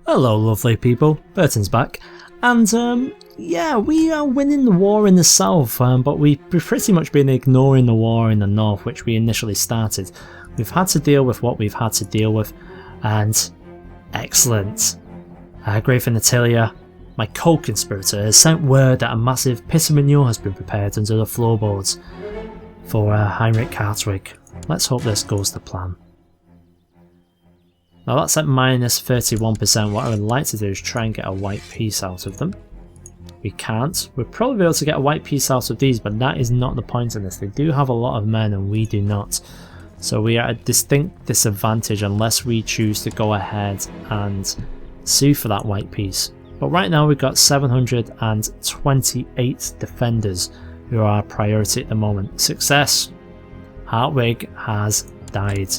Hello lovely people, Burton's back, and yeah, we are winning the war in the south, but we've pretty much been ignoring the war in the north which we initially started. We've had to deal with what we've had to deal with, and excellent. Grave Natalia, my co-conspirator, has sent word that a massive pit of manure has been prepared under the floorboards for Heinrich Hartwig. Let's hope this goes to plan. Now that's at minus 31%. What I would like to do is try and get a white piece out of them. We can't. We'll probably be able to get a white piece out of these, but that is not the point in this. They do have a lot of men and we do not. So we are at a distinct disadvantage unless we choose to go ahead and sue for that white piece. But right now we've got 728 defenders who are our priority at the moment. Success! Hartwig has died.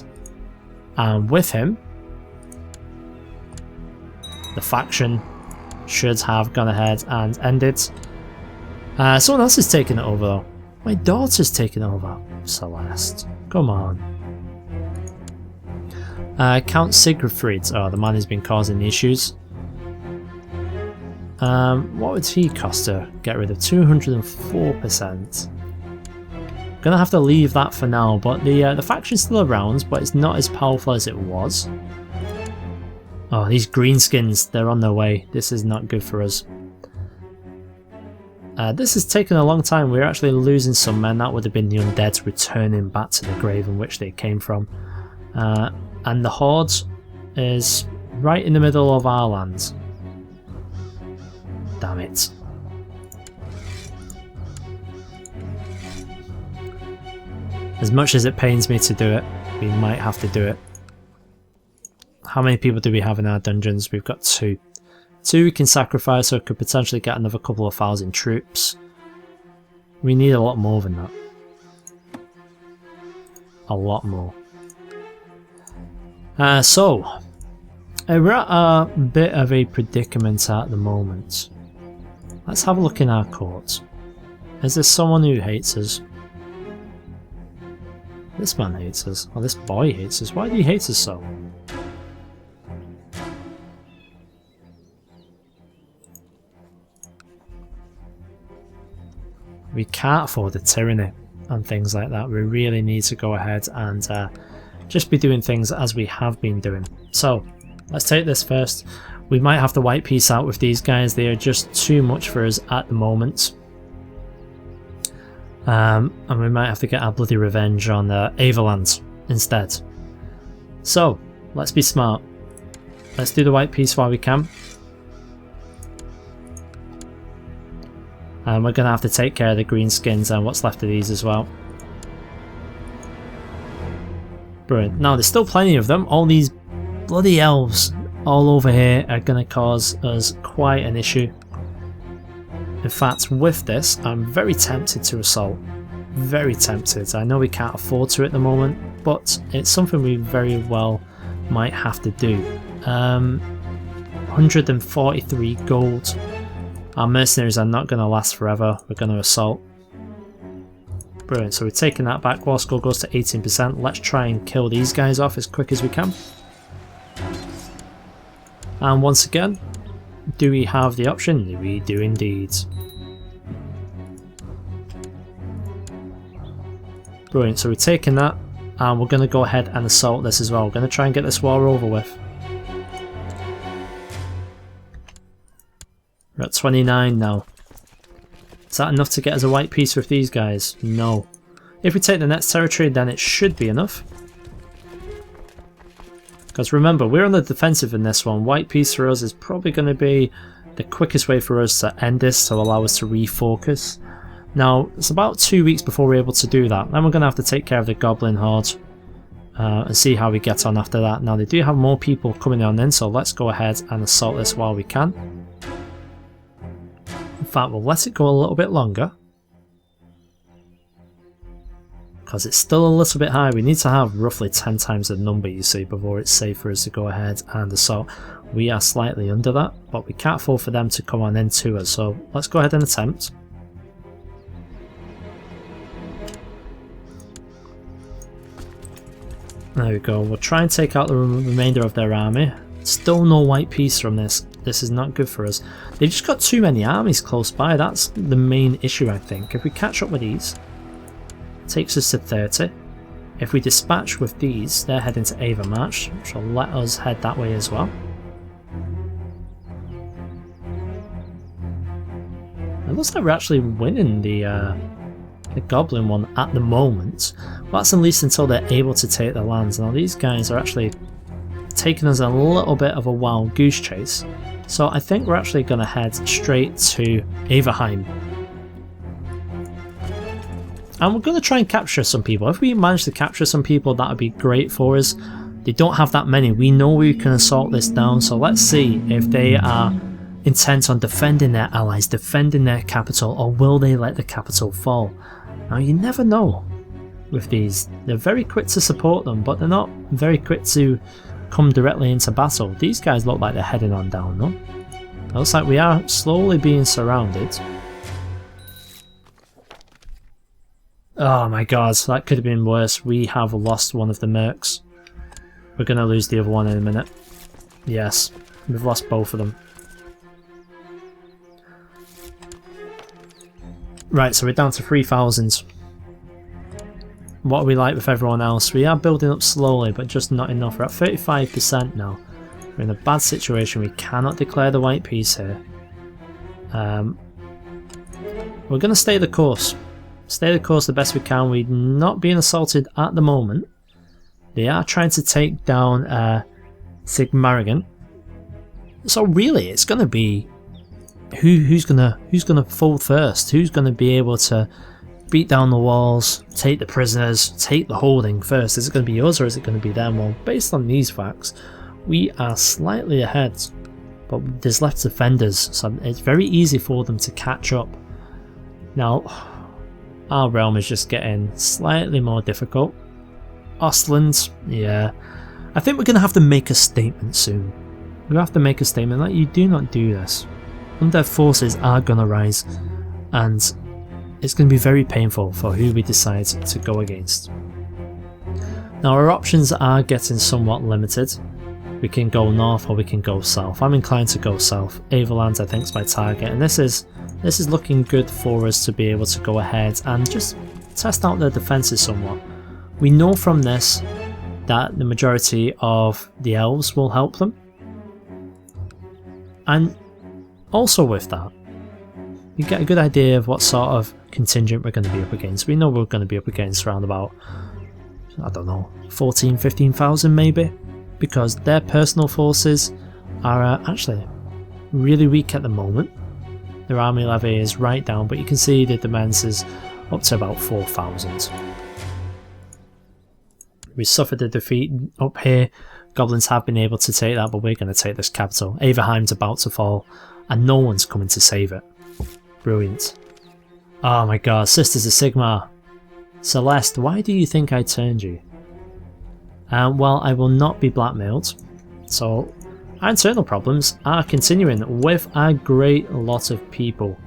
And with him, the faction should have gone ahead and ended. Someone else is taking it over though. My daughter's taking it over. Celeste, come on. Count Siegfried, the man who's been causing the issues. What would he cost her? Get rid of 204%. Gonna have to leave that for now, but the faction's still around, but it's not as powerful as it was. Oh, these greenskins, they're on their way. This is not good for us. This has taken a long time. We're actually losing some men. That would have been the undead returning back to the grave in which they came from. And the horde is right in the middle of our land. Damn it. As much as it pains me to do it, we might have to do it. How many people do we have in our dungeons? We've got 2. 2 we can sacrifice, so we could potentially get another couple of thousand troops. We need a lot more than that. A lot more. So, we're at a bit of a predicament at the moment. Let's have a look in our court. Is there someone who hates us? This man hates us. Or this boy hates us. Why do he hate us so? We can't afford a tyranny and things like that. We really need to go ahead and just be doing things as we have been doing. So let's take this first. We might have to white piece out with these guys. They are just too much for us at the moment. And we might have to get our bloody revenge on Averland instead. So let's be smart. Let's do the white piece while we can. And we're going to have to take care of the greenskins and what's left of these as well. Brilliant. Now there's still plenty of them. All these bloody elves all over here are going to cause us quite an issue. In fact, with this, I'm very tempted to assault. Very tempted. I know we can't afford to at the moment, but it's something we very well might have to do. 143 gold. Our mercenaries are not going to last forever. We're going to assault. Brilliant. So we're taking that back. War score goes to 18%. Let's try and kill these guys off as quick as we can. And once again, do we have the option? We do indeed. Brilliant. So we're taking that and we're going to go ahead and assault this as well. We're going to try and get this war over with. We're at 29 now. Is that enough to get us a white piece with these guys? No. If we take the next territory, then it should be enough. Because remember, we're on the defensive in this one. White piece for us is probably going to be the quickest way for us to end this, to allow us to refocus. Now, it's about 2 weeks before we're able to do that. Then we're going to have to take care of the goblin horde and see how we get on after that. Now, they do have more people coming on in, so let's go ahead and assault this while we can. In fact, we'll let it go a little bit longer. Because it's still a little bit high. We need to have roughly 10 times the number, you see, before it's safe for us to go ahead and assault. We are slightly under that, but we can't afford for them to come on into us, so let's go ahead and attempt. There we go. We'll try and take out the remainder of their army. Still no white peace from this. This is not good for us. They've just got too many armies close by. That's the main issue, I think. If we catch up with these, it takes us to 30. If we dispatch with these, they're heading to Avermarch, which will let us head that way as well. It looks like we're actually winning the goblin one at the moment. Well, that's at least until they're able to take the lands. Now these guys are actually taking us a little bit of a wild goose chase. So I think we're actually going to head straight to Averheim. And we're going to try and capture some people. If we manage to capture some people, that would be great for us. They don't have that many. We know we can assault this down, so let's see if they are intent on defending their allies, defending their capital, or will they let the capital fall? Now you never know with these. They're very quick to support them, but they're not very quick to come directly into battle. These guys look like they're heading on down though. It looks like we are slowly being surrounded. Oh my god, that could have been worse. We have lost one of the mercs. We're going to lose the other one in a minute. Yes, we've lost both of them. Right, so we're down to 3,000. What are we like with everyone else? We are building up slowly, but just not enough. We're at 35% now. We're in a bad situation. We cannot declare the white peace here. We're going to stay the course. Stay the course the best we can. We're not being assaulted at the moment. They are trying to take down Sigmar. So really, it's going to be who's gonna fall first. Who's going to be able to beat down the walls, take the prisoners, take the holding first? Is it going to be us or is it going to be them? Well, based on these facts, we are slightly ahead, but there's left defenders, so it's very easy for them to catch up. Now, our realm is just getting slightly more difficult. Ostland, yeah. I think we're going to have to make a statement soon. We have to make a statement that you do not do this. Undead forces are going to rise, and it's going to be very painful for who we decide to go against. Now our options are getting somewhat limited. We can go north or we can go south. I'm inclined to go south. Averlands I think is my target, and this is looking good for us to be able to go ahead and just test out their defences somewhat. We know from this that the majority of the elves will help them, and also with that you get a good idea of what sort of contingent we're going to be up against. We know we're going to be up against around about, I don't know, 14,000-15,000 maybe, because their personal forces are actually really weak at the moment. Their army levy is right down, but you can see the defense is up to about 4,000. We suffered a defeat up here. Goblins have been able to take that, but we're going to take this capital. Averheim's about to fall, and no one's coming to save it. Brilliant. Oh my god, Sisters of Sigmar. Celeste, why do you think I turned you? Well, I will not be blackmailed. So, our internal problems are continuing with a great lot of people.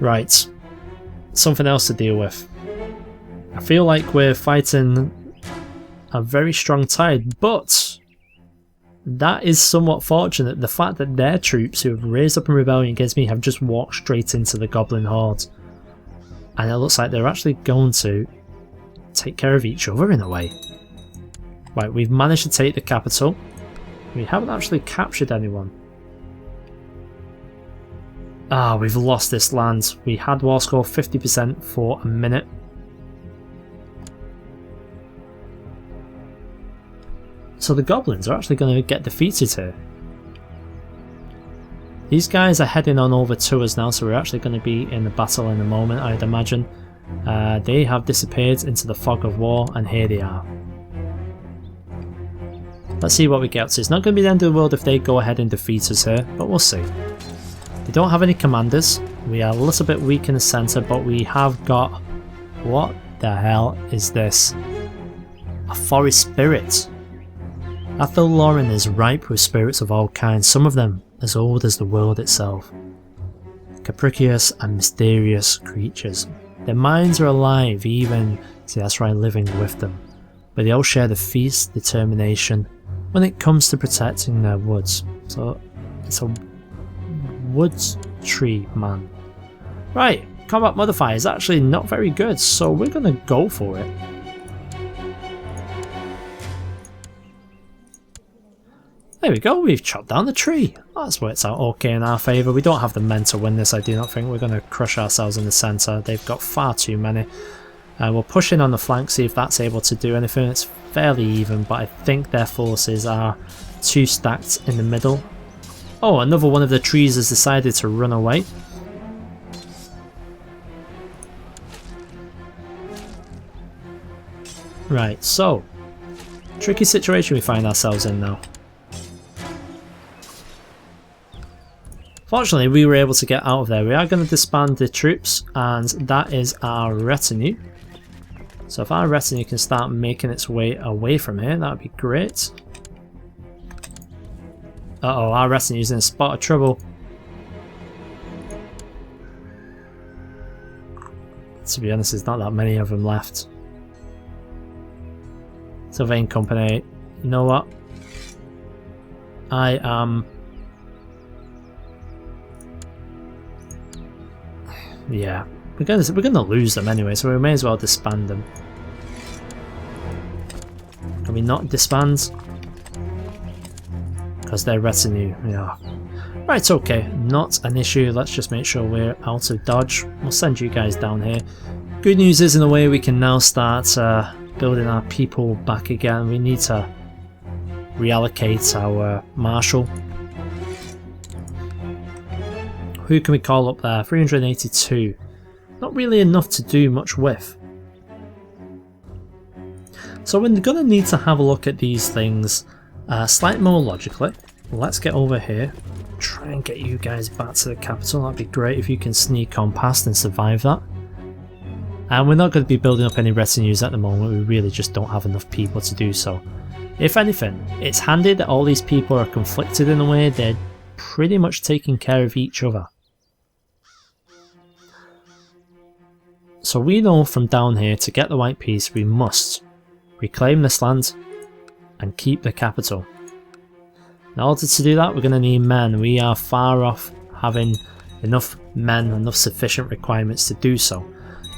Right. Something else to deal with. I feel like we're fighting a very strong tide, but that is somewhat fortunate. The fact that their troops who have raised up in rebellion against me have just walked straight into the goblin horde. And it looks like they're actually going to take care of each other in a way. Right, we've managed to take the capital. We haven't actually captured anyone. Ah, we've lost this land. We had war score 50% for a minute. So the goblins are actually going to get defeated here. These guys are heading on over to us now, so we're actually going to be in the battle in a moment, I'd imagine. They have disappeared into the fog of war, and here they are. Let's see what we get up to. It's not going to be the end of the world if they go ahead and defeat us here, but we'll see. They don't have any commanders. We are a little bit weak in the centre, but we have got... What the hell is this? A forest spirit. Athelloren is ripe with spirits of all kinds, some of them as old as the world itself. Capricious and mysterious creatures. Their minds are alive, even, see that's right, living with them. But they all share the fierce determination when it comes to protecting their woods. So it's a woods tree man. Right, combat modifier is actually not very good, so we're going to go for it. There we go, we've chopped down the tree. That's worked out okay in our favour. We don't have the men to win this, I do not think. We're going to crush ourselves in the centre. They've got far too many. We'll push in on the flank, see if that's able to do anything. It's fairly even, but I think their forces are too stacked in the middle. Oh, another one of the trees has decided to run away. Right, so tricky situation we find ourselves in now. Fortunately, we were able to get out of there. We are going to disband the troops, and that is our retinue. So if our retinue can start making its way away from here, that would be great. Uh-oh, our retinue's in a spot of trouble. To be honest, there's not that many of them left. Sylvain Company, you know what? I am... yeah, we're gonna lose them anyway, so we may as well disband them. Can we not disband? Because they're retinue, yeah. Right, okay, not an issue. Let's just make sure we're out of dodge. We'll send you guys down here. Good news is, in a way, we can now start building our people back again. We need to reallocate our marshal. Who can we call up there? 382. Not really enough to do much with. So we're going to need to have a look at these things slightly more logically. Let's get over here. Try and get you guys back to the capital. That'd be great if you can sneak on past and survive that. And we're not going to be building up any retinues at the moment. We really just don't have enough people to do so. If anything, it's handy that all these people are conflicted in a way. They're pretty much taking care of each other. So we know from down here, to get the White Peace, we must reclaim this land and keep the capital. In order to do that, we're going to need men. We are far off having enough men, enough sufficient requirements to do so.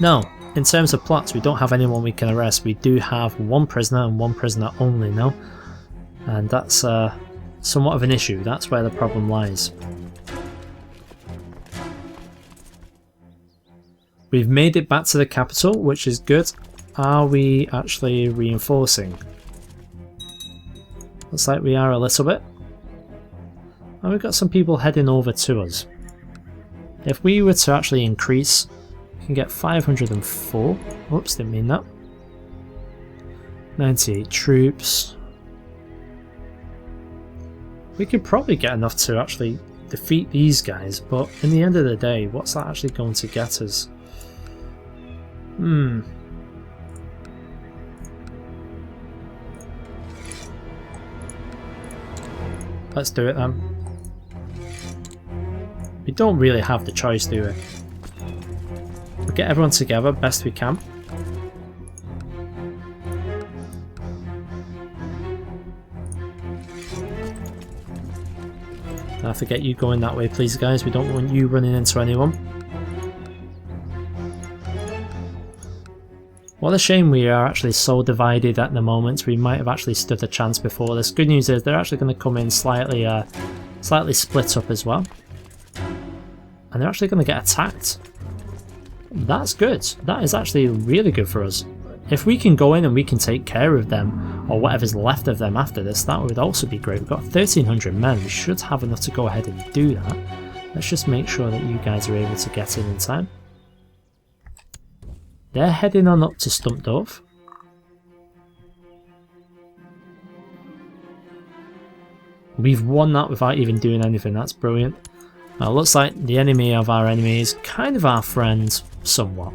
Now, in terms of plots, we don't have anyone we can arrest. We do have one prisoner and one prisoner only now. And that's somewhat of an issue. That's where the problem lies. We've made it back to the capital, which is good. Are we actually reinforcing? Looks like we are a little bit. And we've got some people heading over to us. If we were to actually increase, we can get 504. Whoops, didn't mean that. 98 troops. We could probably get enough to actually defeat these guys, but in the end of the day, what's that actually going to get us? Let's do it then. We don't really have the choice, do we? We'll get everyone together best we can. I have to get you going that way, please, guys. We don't want you running into anyone. What a shame we are actually so divided at the moment. We might have actually stood a chance before this. Good news is they're actually going to come in slightly split up as well. And they're actually going to get attacked. That's good. That is actually really good for us. If we can go in and we can take care of them, or whatever's left of them after this, that would also be great. We've got 1,300 men. We should have enough to go ahead and do that. Let's just make sure that you guys are able to get in time. They're heading on up to Stumpdorf. We've won that without even doing anything. That's brilliant. Looks like the enemy of our enemy is kind of our friend, somewhat.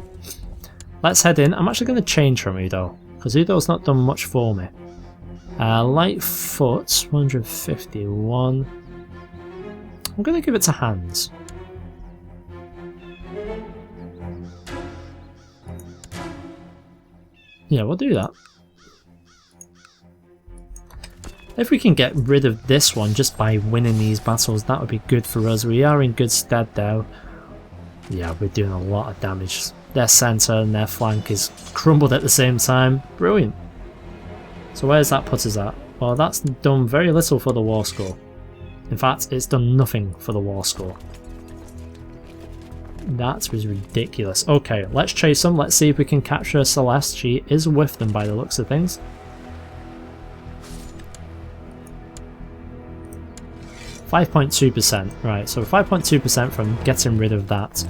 Let's head in. I'm actually going to change from Udo, because Udo's not done much for me. Light foot, 151. I'm going to give it to Hans. Yeah, we'll do that. If we can get rid of this one just by winning these battles, that would be good for us. We are in good stead though. Yeah, we're doing a lot of damage. Their centre and their flank is crumbled at the same time. Brilliant. So where does that put us at? Well, that's done very little for the war score. In fact, it's done nothing for the war score. That was ridiculous. Okay, let's chase them. Let's see if we can capture Celeste. She is with them by the looks of things. %5.2%. Right, so 5.2% from getting rid of that.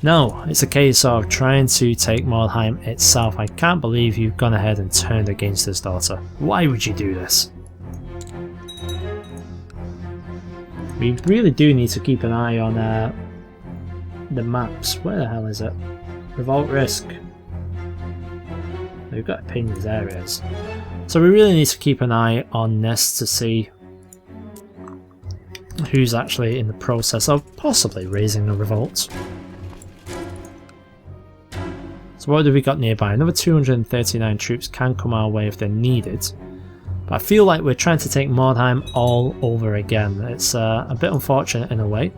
Now, it's a case of trying to take Mordheim itself. I can't believe you've gone ahead and turned against his daughter. Why would you do this? We really do need to keep an eye on the maps. Where the hell is it? Revolt risk. We've got opinions areas. So we really need to keep an eye on this to see who's actually in the process of possibly raising a revolt. So what have we got nearby? Another 239 troops can come our way if they're needed. But I feel like we're trying to take Mordheim all over again. It's a bit unfortunate in a way.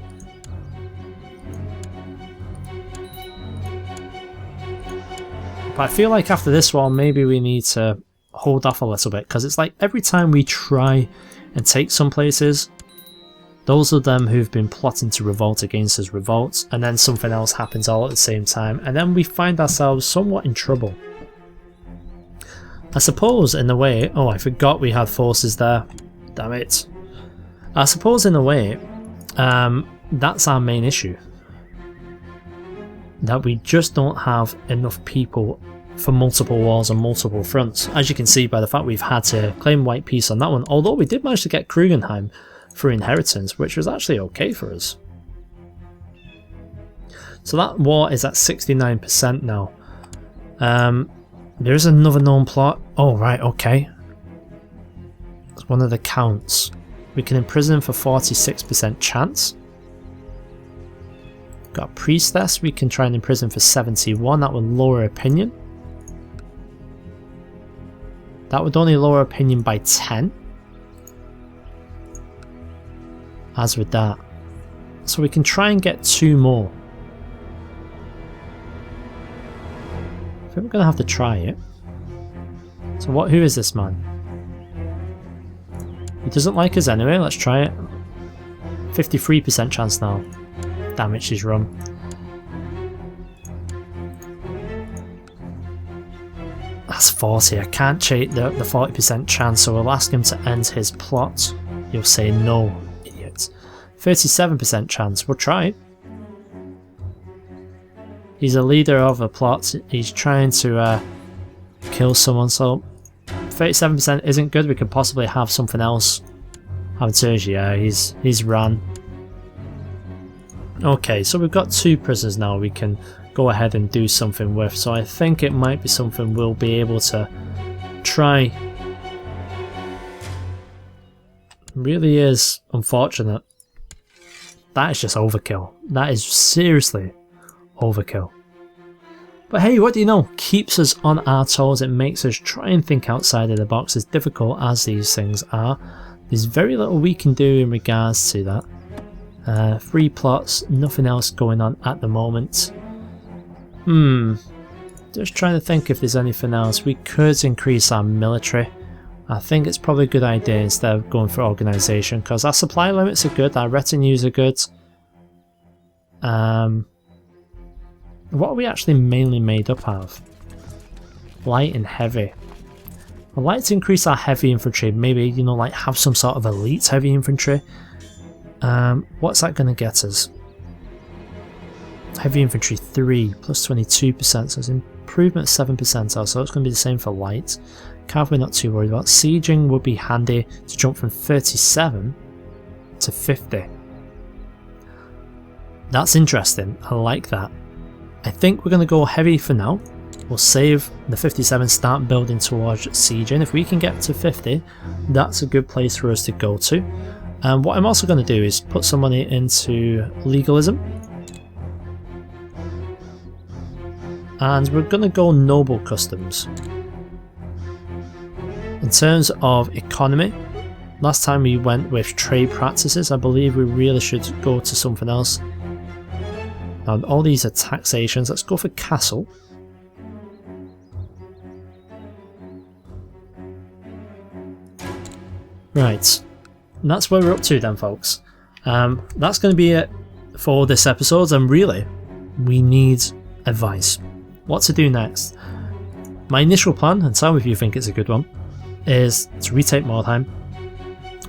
But I feel like after this one maybe we need to hold off a little bit, because it's like every time we try and take some places, those of them who've been plotting to revolt against us revolt, and then something else happens all at the same time, and then we find ourselves somewhat in trouble. I suppose in a way, oh, I forgot we had forces there, damn it. I suppose in a way, that's our main issue. That we just don't have enough people for multiple wars on multiple fronts. As you can see by the fact we've had to claim white peace on that one, although we did manage to get Krugenheim for inheritance, which was actually okay for us. So that war is at 69% now. There is another known plot. Oh right, okay. It's one of the counts. We can imprison him for 46% chance. Got a priestess, we can try and imprison for 71, that would lower opinion. That would only lower opinion by 10. As with that. So we can try and get 2 more. I think we're going to have to try it. So who is this man? He doesn't like us anyway, let's try it. 53% chance now. Damage she's run. That's 40, I can't cheat the 40% chance, so we'll ask him to end his plot. You'll say no, idiot. 37% chance, we'll try it. He's a leader of a plot, he's trying to kill someone, so 37% isn't good, we could possibly have something else. Yeah, he's ran. Okay, so we've got 2 prisoners now we can go ahead and do something with, so I think it might be something we'll be able to try. Really is unfortunate. That is just overkill. That is seriously overkill. But hey, what do you know? Keeps us on our toes. It makes us try and think outside of the box, as difficult as these things are. There's very little we can do in regards to that. 3 plots, nothing else going on at the moment. Just trying to think if there's anything else. We could increase our military. I think it's probably a good idea instead of going for organisation, because our supply limits are good, our retinues are good. What are we actually mainly made up of? Light and heavy. I'd like to increase our heavy infantry, maybe, you know, like have some sort of elite heavy infantry. What's that going to get us? Heavy infantry 3 plus 22%, so it's improvement 7% also, it's going to be the same for light. Cavalry not too worried about. Sieging would be handy to jump from 37 to 50. That's interesting, I like that. I think we're going to go heavy for now. We'll save the 57, start building towards sieging. If we can get to 50, that's a good place for us to go to. And what I'm also going to do is put some money into legalism. And we're going to go noble customs. In terms of economy, Last time we went with trade practices. I believe we really should go to something else. Now all these are taxations. Let's go for castle. Right, and that's where we're up to then, folks. That's going to be it for this episode, and really, we need advice. What to do next? My initial plan, and some of you think it's a good one, is to retake Mordheim,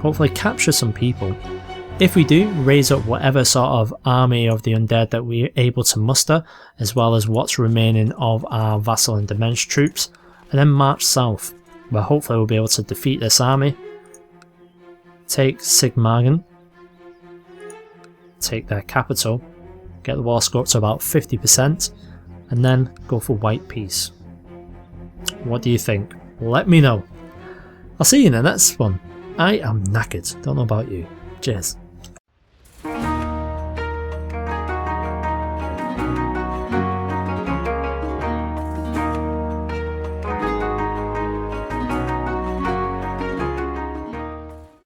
hopefully capture some people. If we do, raise up whatever sort of army of the undead that we're able to muster, as well as what's remaining of our vassal and Dimension troops, and then march south, where hopefully we'll be able to defeat this army, take Sigmar, take their capital, get the war score up to about 50%, and then go for white peace. What do you think? Let me know. I'll see you in the next one. I am knackered, don't know about you. Cheers.